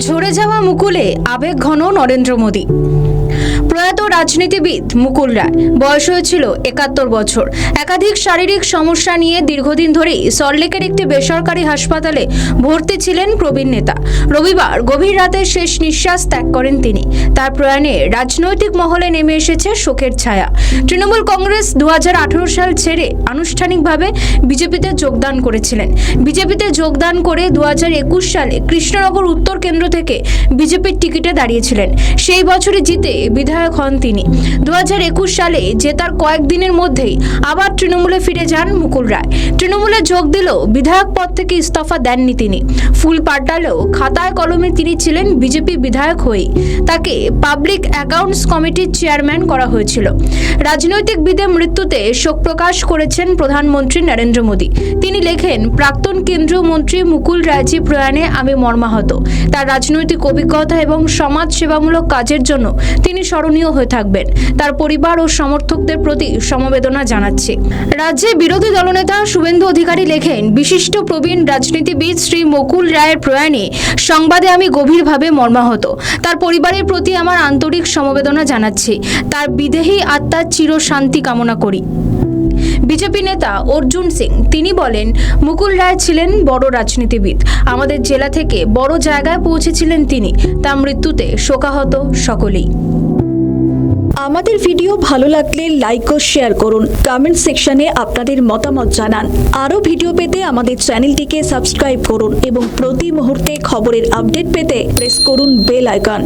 ঝরে যাওয়া মুকুলে আবেগ ঘন নরেন্দ্র মোদী। প্রয়াত রাজনীতিবিদ মুকুল রায়, বয়স হয়েছিল 71 বছর। একাধিক শারীরিক সমস্যা নিয়ে দীর্ঘদিন ধরেই সল্টলেকের একটি বেসরকারি হাসপাতালে ভর্তি ছিলেন প্রবীণ নেতা। রবিবার গভীর রাতে শেষ নিঃশ্বাস ত্যাগ করেন তিনি। তার প্রয়াণে রাজনৈতিক মহলে নেমে এসেছে শোকের ছায়া। তৃণমূল কংগ্রেস 2018 সাল ছেড়ে আনুষ্ঠানিকভাবে বিজেপিতে যোগদান করেছিলেন। বিজেপিতে যোগদান করে 2021 সালে কৃষ্ণনগর উত্তর কেন্দ্র থেকে বিজেপির টিকিটে দাঁড়িয়েছিলেন। সেই বছরই জিতে বিধায়ক হন তিনি। 2021 সালে জেতার কয়েকদিনের মধ্যেই আবার তৃণমূলে ফিরে যান মুকুল রায়। তৃণমূলে যোগ দিলেও বিধায়ক পদ থেকে ইস্তফা দেননি তিনি। ফুল পাল্টালেও খাতায় কলমে তিনি ছিলেন বিজেপি বিধায়ক হয়েই। তাকে পাবলিক অ্যাকাউন্টস কমিটির চেয়ারম্যান করা হয়েছিল। রাজনৈতিকবিদের মৃত্যুতে শোক প্রকাশ করেছেন প্রধানমন্ত্রী নরেন্দ্র মোদী। তিনি লেখেন, প্রাক্তন কেন্দ্রীয় মন্ত্রী মুকুল রায়জি প্রয়াণে আমি মর্মাহত। তার রাজনৈতিক অভিজ্ঞতা এবং সমাজ সেবামূলক কাজের জন্য তিনি স্মরণীয় হয়ে থাকবেন। তার পরিবার ও সমর্থকদের প্রতি সমবেদনা জানাচ্ছি। রাজ্যে বিরোধী দলনেতা শুভেন্দু অধিকারী লেখেন, বিশিষ্ট প্রবীণ রাজনীতিবিদ শ্রী মুকুল রায়ের প্রয়াণে সংবাদে আমি গভীরভাবে মর্মাহত। তার পরিবারের প্রতি আমার আন্তরিক সমবেদনা জানাচ্ছি। তার বিদেহী আত্মার চির শান্তি কামনা করি। বিজেপি নেতা অর্জুন সিং তিনি বলেন, মুকুল রায় ছিলেন বড় রাজনীতিবিদ। আমাদের জেলা থেকে বড় জায়গায় পৌঁছেছিলেন তিনি। তার মৃত্যুতে শোকাহত সকলেই। আমাদের ভিডিও ভালো লাগলে লাইক ও শেয়ার করুন। কমেন্ট সেকশনে আপনাদের মতামত জানান। আরও ভিডিও পেতে আমাদের চ্যানেলটিকে সাবস্ক্রাইব করুন এবং প্রতি মুহূর্তে খবরের আপডেট পেতে প্রেস করুন বেল আইকন।